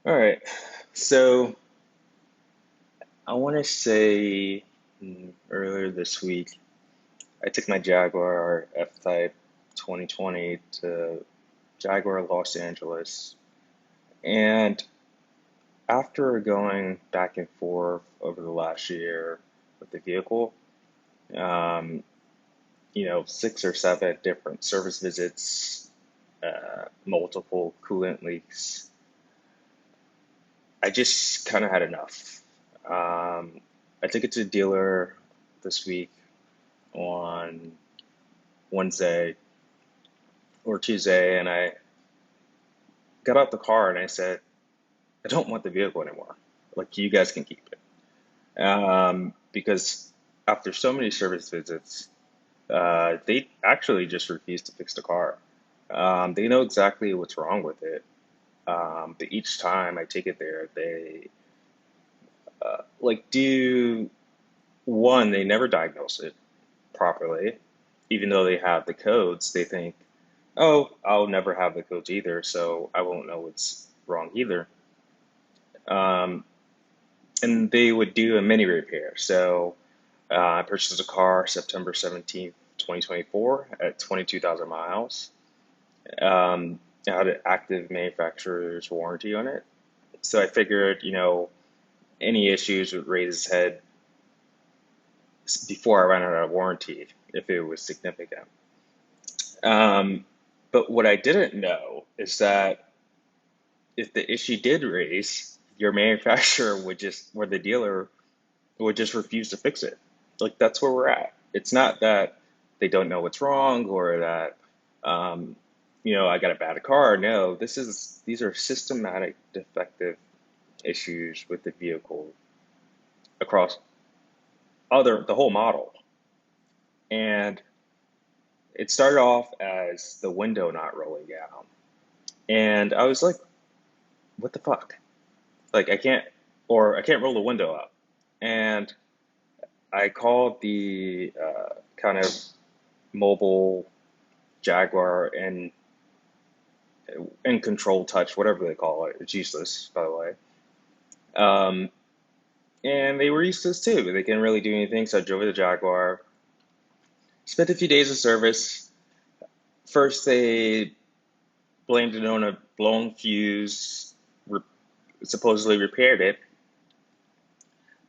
All right. So I want to say earlier this week, I took my Jaguar F-Type 2020 to Jaguar Los Angeles. And after going back and forth over the last year with the vehicle, um, 6 or 7 different service visits, multiple coolant leaks, I just kind of had enough. I took it to the dealer this week on Wednesday or Tuesday, and I got out the car and I said, I don't want the vehicle anymore. Like, you guys can keep it. Because after so many service visits, they actually just refuse to fix the car. They know exactly what's wrong with it. But each time I take it there, they do one, they never diagnose it properly, even though they have the codes. They think, oh, I'll never have the codes either, so I won't know what's wrong either. Um, and they would do a mini repair. So I purchased a car September 17th, 2024 at 22,000 miles. It had an active manufacturer's warranty on it. So I figured, any issues would raise its head before I ran out of warranty if it was significant. Um, but what I didn't know is that if the issue did raise, your manufacturer would just, or the dealer would just refuse to fix it. Like, that's where we're at. It's not that they don't know what's wrong or that, um, I got a bad car. No, these are systematic defective issues with the vehicle across the whole model. And it started off as the window not rolling down. And I was like, what the fuck? Like, I can't roll the window up. And I called the kind of mobile Jaguar and control touch, whatever they call it. It's useless, by the way. Um, and they were useless too. They couldn't really do anything. So I drove the Jaguar, spent a few days of service. First, they blamed it on a blown fuse, re- supposedly repaired it.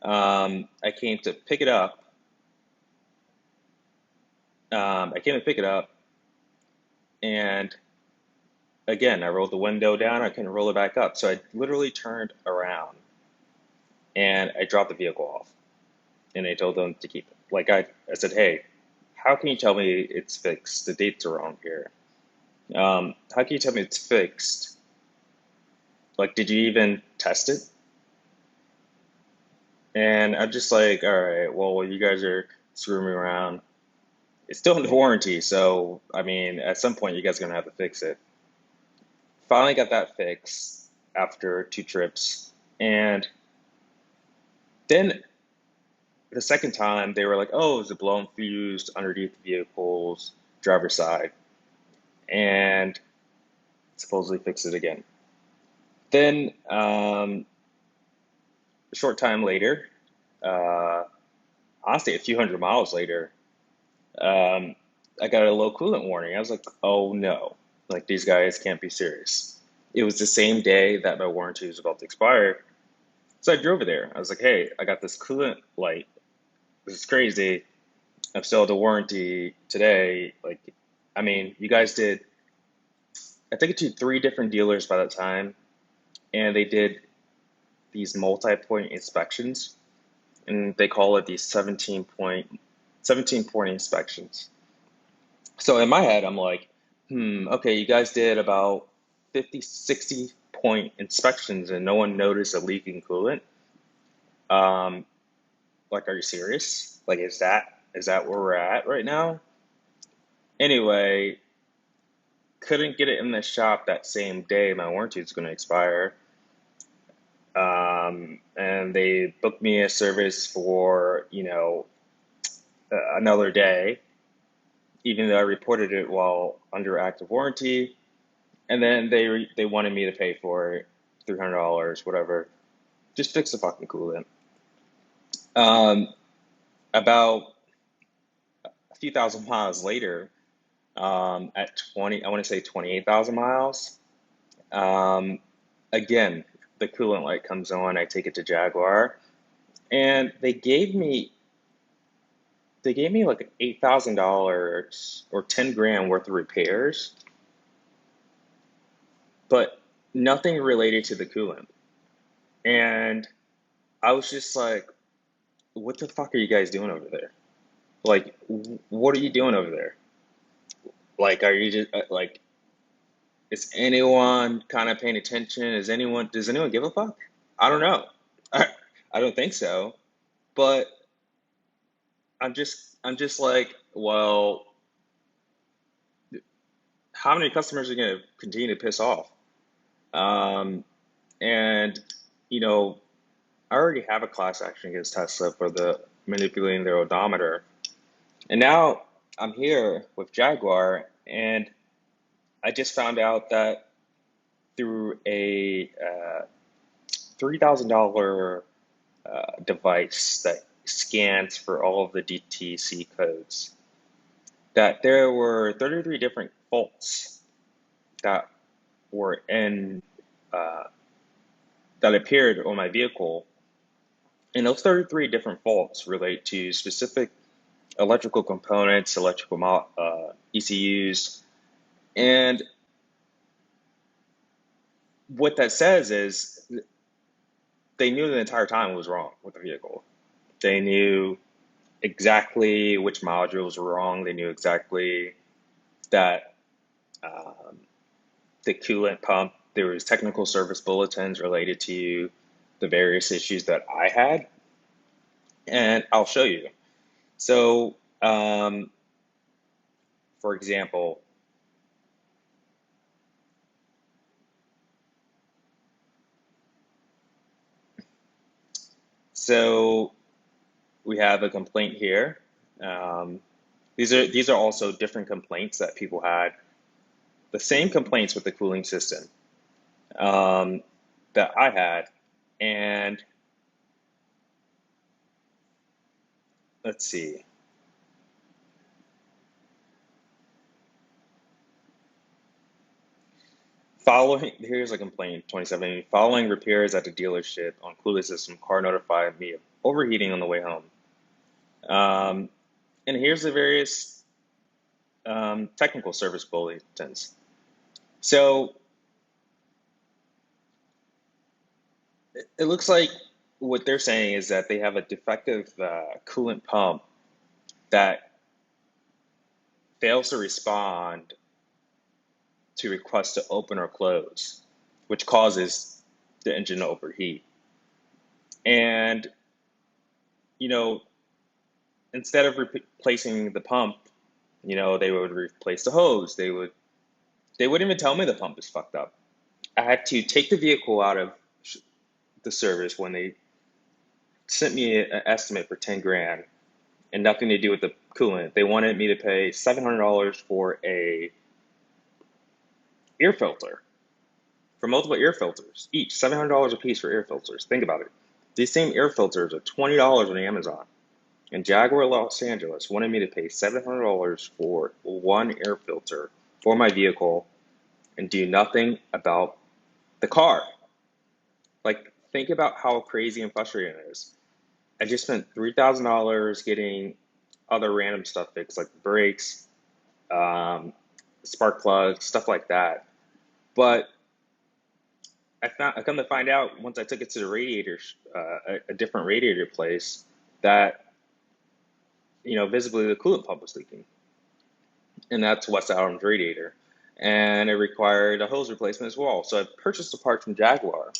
I came to pick it up. I came to pick it up, and again, I rolled the window down. I couldn't roll it back up. So I literally turned around and I dropped the vehicle off. And I told them to keep it. Like, I said, hey, how can you tell me it's fixed? The dates are wrong here. How can you tell me it's fixed? Like, did you even test it? And I'm just like, all right, well, you guys are screwing me around. It's still in warranty, so I mean, at some point, you guys are gonna have to fix it. Finally got that fixed after 2 trips, and then the second time they were like, "Oh, it was a blown fuse underneath the vehicle's driver's side," and supposedly fix it again. Then a short time later, uh, honestly, a few hundred miles later, um, I got a low coolant warning. I was like, "Oh no! Like, these guys can't be serious." It was the same day that my warranty was about to expire, so I drove it there. I was like, "Hey, I got this coolant light. This is crazy. I'm still the warranty today. Like, I mean, you guys did. I think it took 3 different dealers by that time, and they did these multi-point inspections, and they call it these 17 point inspections. So in my head, I'm like, okay, you guys did about 50, 60 point inspections, and no one noticed a leaking coolant. Um, like, are you serious? Like, is that where we're at right now? Anyway, couldn't get it in the shop that same day. My warranty was going to expire. And they booked me a service for, another day, even though I reported it while under active warranty. And then they wanted me to pay for it. $300, whatever. Just fix the fucking coolant. Um, about a few thousand miles later, at 20, I want to say 28,000 miles, um, again, the coolant light comes on. I take it to Jaguar, and they gave me like $8,000 or 10 grand worth of repairs, but nothing related to the coolant. And I was just like, what the fuck are you guys doing over there? Like, what are you doing over there? Like, are you just like, is anyone kind of paying attention? Does anyone give a fuck? I don't know. I, I don't think so. But I'm just like, well, how many customers are going to continue to piss off? Um, and you know, I already have a class action against Tesla for the manipulating their odometer, and now I'm here with Jaguar, and I just found out that through a $3,000 device that scans for all of the DTC codes, that there were 33 different faults that were in uh, that appeared on my vehicle, and those 33 different faults relate to specific electrical components, ECUs, and what that says is they knew the entire time it was wrong with the vehicle. They knew exactly which modules were wrong. They knew exactly that um, the coolant pump, there was technical service bulletins related to the various issues that I had, and I'll show you. So, for example, so we have a complaint here. Um, these are also different complaints that people had. The same complaints with the cooling system um, that I had, and let's see. Here's a complaint, 2017. Following repairs at the dealership on cooling system, car notified me of overheating on the way home. Um, and here's the various technical service bulletins. So it looks like what they're saying is that they have a defective coolant pump that fails to respond to requests to open or close, which causes the engine to overheat. And, you know, instead of replacing the pump, they would replace the hose. They wouldn't even tell me the pump is fucked up. I had to take the vehicle out of the service when they sent me an estimate for 10 grand and nothing to do with the coolant. They wanted me to pay $700 for a air filter, for multiple air filters, each $700 a piece for air filters. Think about it. These same air filters are $20 on Amazon. And Jaguar Los Angeles wanted me to pay $700 for one air filter for my vehicle and do nothing about the car. Like, think about how crazy and frustrating it is. I just spent $3,000 getting other random stuff fixed, like brakes, um, spark plugs, stuff like that. But I come to find out once I took it to the radiator, a different radiator place, that visibly the coolant pump was leaking, and that's what's out on the radiator, and it required a hose replacement as well. So I purchased the part from Jaguar.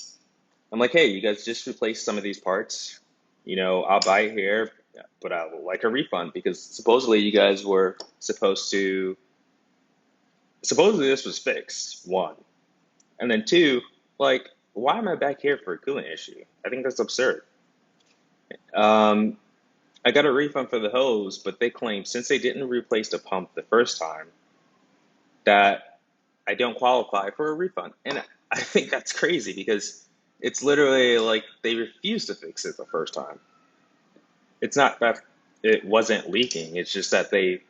I'm like, hey, you guys just replace some of these parts. I'll buy it here, but I would like a refund because supposedly you guys were supposedly this was fixed, one. And then two, like, why am I back here for a coolant issue? I think that's absurd. Um, I got a refund for the hose, but they claim since they didn't replace the pump the first time, that I don't qualify for a refund. And I think that's crazy because it's literally like they refused to fix it the first time. It's not that it wasn't leaking, it's just that they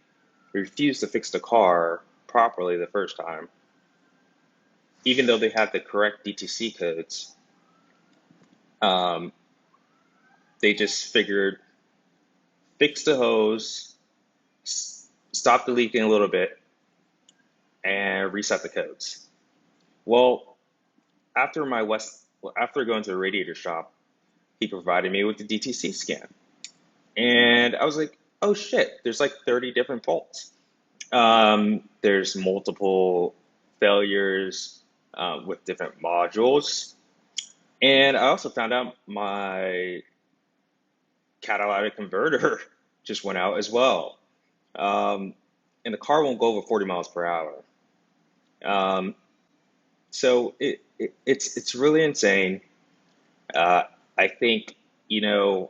refused to fix the car properly the first time, even though they had the correct DTC codes. Um, they just figured fix the hose, stop the leaking a little bit, and reset the codes. Well, after going to the radiator shop, he provided me with the DTC scan, and I was like, oh shit, there's like 30 different faults. There's multiple failures with different modules, and I also found out my catalytic converter just went out as well. Um, and the car won't go over 40 miles per hour. Um, so it's really insane. Uh, I think, you know,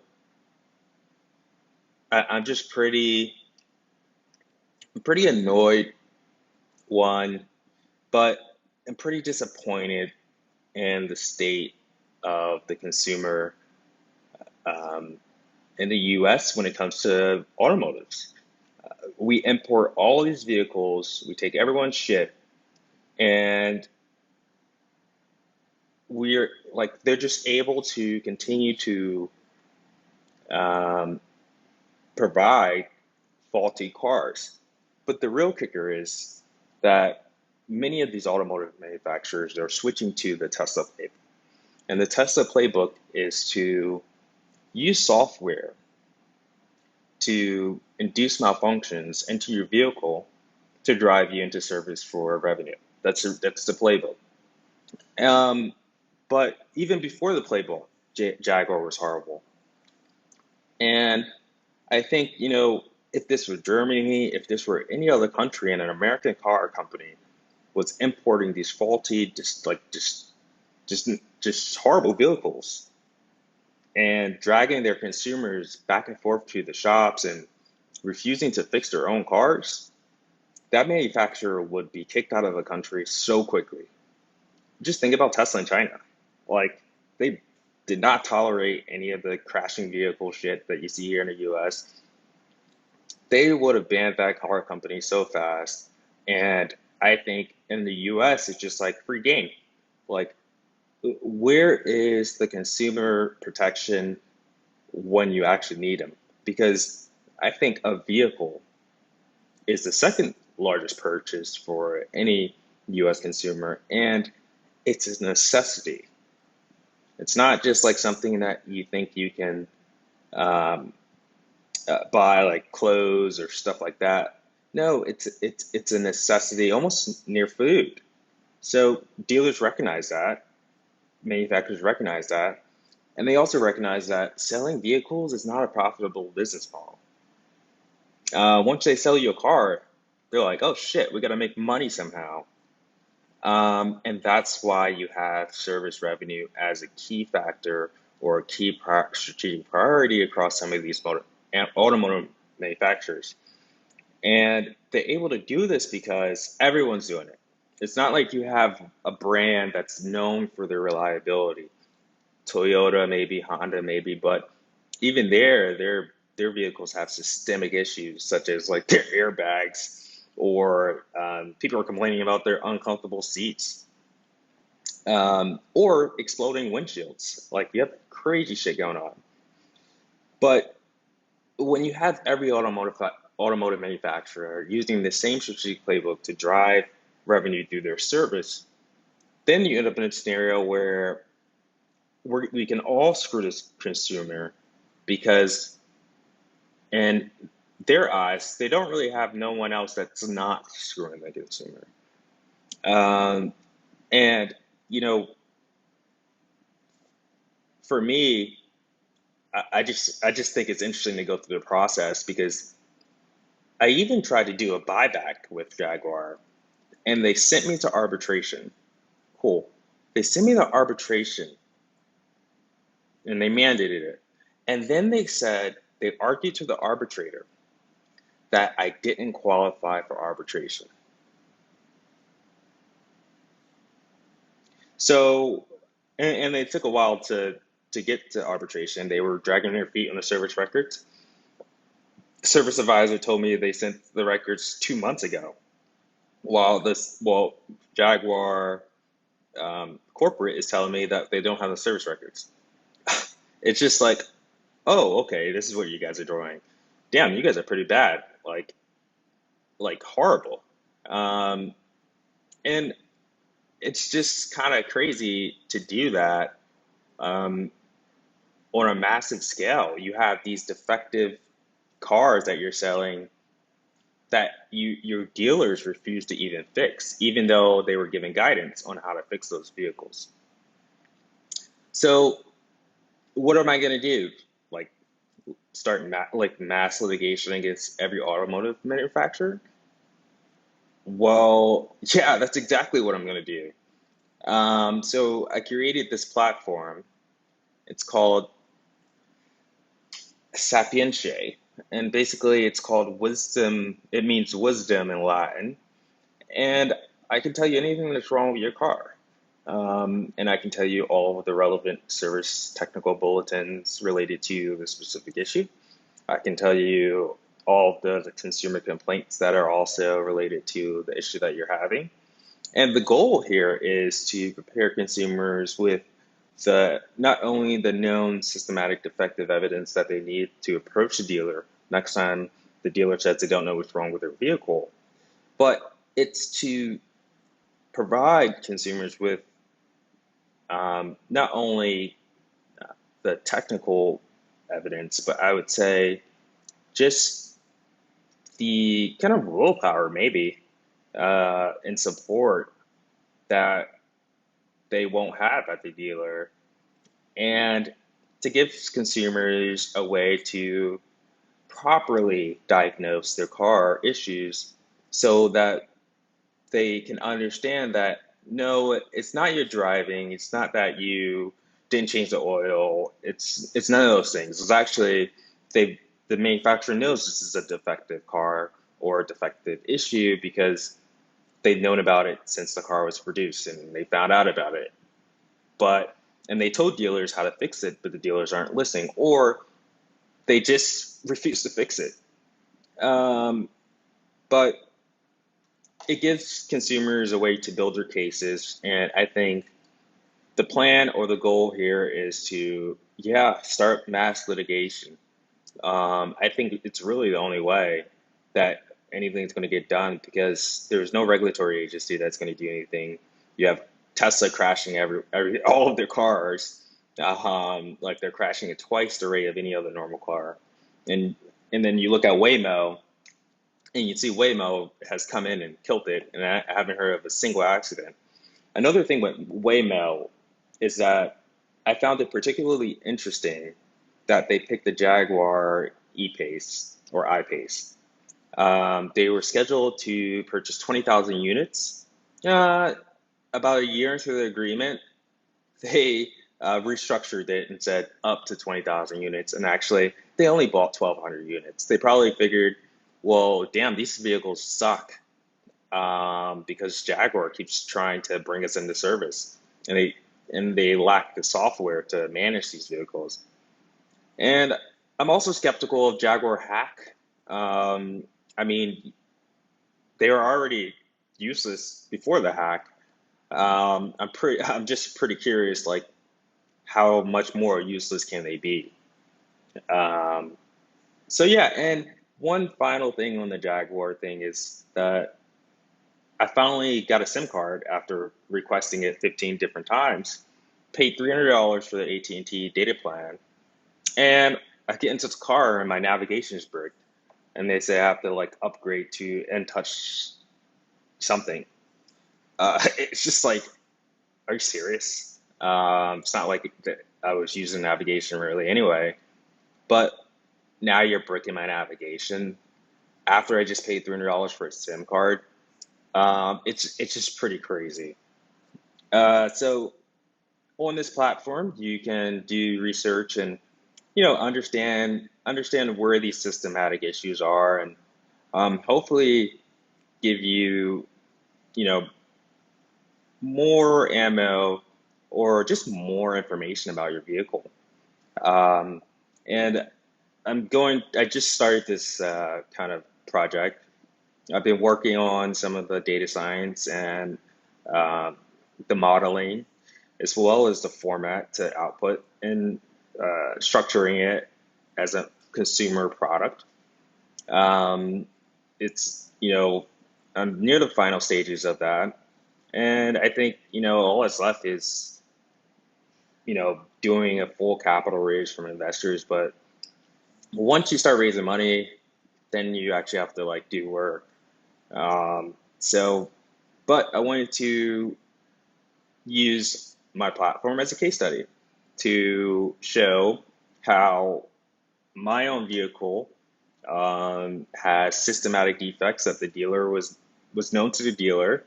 I'm just pretty annoyed, one, but I'm pretty disappointed in the state of the consumer um, in the US when it comes to automotives. We import all these vehicles, we take everyone's shit, and we're like, they're just able to continue to um, provide faulty cars. But the real kicker is that many of these automotive manufacturers are switching to the Tesla playbook. And the Tesla playbook is to use software to induce malfunctions into your vehicle to drive you into service for revenue. That's the playbook. Um, but even before the playbook, Jaguar was horrible. And I think, if this were Germany, if this were any other country, and an American car company was importing these faulty, just just horrible vehicles and dragging their consumers back and forth to the shops and refusing to fix their own cars, that manufacturer would be kicked out of the country so quickly. Just think about Tesla in China. Like, they did not tolerate any of the crashing vehicle shit that you see here in the US. They would have banned that car company so fast. And I think in the US, it's just like free game. Like, where is the consumer protection when you actually need them? Because I think a vehicle is the second largest purchase for any US consumer, and it's a necessity. It's not just like something that you think you can um, buy, like clothes or stuff like that. No, it's a necessity, almost near food. So dealers recognize that, manufacturers recognize that, and they also recognize that selling vehicles is not a profitable business model. Once they sell you a car, they're like, oh shit, we got to make money somehow. And that's why you have service revenue as a key factor or a key strategic priority across some of these automotive manufacturers. And they're able to do this because everyone's doing it. It's not like you have a brand that's known for their reliability. Toyota, maybe, Honda, maybe, but even their vehicles have systemic issues, such as like their airbags, or people are complaining about their uncomfortable seats, or exploding windshields. Like, you have crazy shit going on. But when you have every automotive manufacturer using the same strategic playbook to drive revenue through their service, then you end up in a scenario where we can all screw this consumer because, in their eyes, they don't really have no one else that's not screwing the consumer. Um, and, you know, for me, I just think it's interesting to go through the process because I even tried to do a buyback with Jaguar, and they sent me to arbitration. Cool. They sent me to arbitration, and they mandated it. And then they said, they argued to the arbitrator that I didn't qualify for arbitration. So, and it took a while to get to arbitration. They were dragging their feet on the service records. Service advisor told me they sent the records 2 months ago, while Jaguar corporate is telling me that they don't have the service records. It's just like, oh, okay, this is what you guys are doing. Damn, you guys are pretty bad, like horrible. Um, and it's just kind of crazy to do that um, on a massive scale. You have these defective cars that you're selling that your dealers refuse to even fix, even though they were given guidance on how to fix those vehicles. So what am I going to do? Like start like mass litigation against every automotive manufacturer? Well, yeah, that's exactly what I'm going to do. So I created this platform. It's called Sapiente, and basically it's called wisdom. It means wisdom in Latin, and I can tell you anything that's wrong with your car. And I can tell you all of the relevant service technical bulletins related to the specific issue. I can tell you all of the consumer complaints that are also related to the issue that you're having. And the goal here is to prepare consumers with the not only the known systematic defective evidence that they need to approach the dealer next time the dealer says they don't know what's wrong with their vehicle, but it's to provide consumers with not only the technical evidence, but I would say just the kind of willpower, maybe, and support that they won't have at the dealer, and to give consumers a way to properly diagnose their car issues so that they can understand that no, it's not your driving, it's not that you didn't change the oil, it's none of those things. It's actually they the manufacturer knows this is a defective car or a defective issue because they've known about it since the car was produced and they found out about it. But and they told dealers how to fix it, but the dealers aren't listening, or they just refuse to fix it. Um, but it gives consumers a way to build their cases, and I think the plan or the goal here is to, yeah, start mass litigation. I think it's really the only way that anything's going to get done because there's no regulatory agency that's going to do anything. You have Tesla crashing all of their cars, like they're crashing at twice the rate of any other normal car, and and then you look at Waymo, and you see Waymo has come in and killed it, and I haven't heard of a single accident. Another thing with Waymo is that I found it particularly interesting that they picked the Jaguar E-Pace or I-Pace. They were scheduled to purchase 20,000 units. Uh, about a year into the agreement, they restructured it and said up to 20,000 units. And actually, they only bought 1,200 units. They probably figured, well, damn, these vehicles suck because Jaguar keeps trying to bring us into service, and they lack the software to manage these vehicles. And I'm also skeptical of Jaguar Hack. I mean, they were already useless before the hack. I'm just pretty curious, like how much more useless can they be? Um, so yeah, and one final thing on the Jaguar thing is that I finally got a SIM card after requesting it 15 different times. Paid $300 for the AT&T data plan, and I get into the car and my navigation is bricked, and they say I have to like upgrade to and touch something. It's just like, are you serious? It's not like that I was using navigation really anyway, but now you're bricking my navigation after I just paid $300 for a SIM card. It's just pretty crazy. So on this platform, you can do research and understand where these systematic issues are, and hopefully give you you know more ammo or just more information about your vehicle. Um, and I just started this kind of project. I've been working on some of the data science and um the modeling, as well as the format to output and structuring it as a consumer product. Um, I'm near the final stages of that. And I think, all that's left is, doing a full capital raise from investors. But once you start raising money, then you actually have to like do work. So, but I wanted to use my platform as a case study to show how my own vehicle has systematic defects that the dealer was known to the dealer,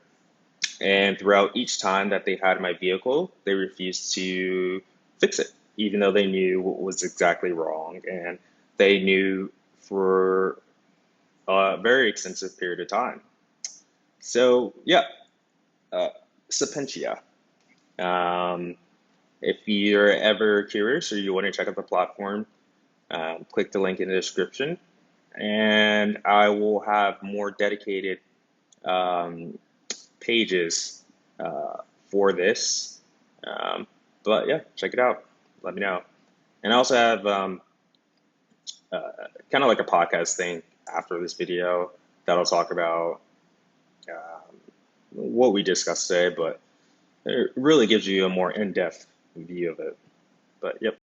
and throughout each time that they had my vehicle, they refused to fix it, even though they knew what was exactly wrong, and they knew for a very extensive period of time. So yeah, uh, Sapientia. Um, if you're ever curious or you want to check out the platform, click the link in the description, and I will have more dedicated um, pages for this. Um, but yeah, check it out. Let me know. And I also have kind of like a podcast thing after this video that'll talk about what we discussed today, but it really gives you a more in-depth view of it. But yep.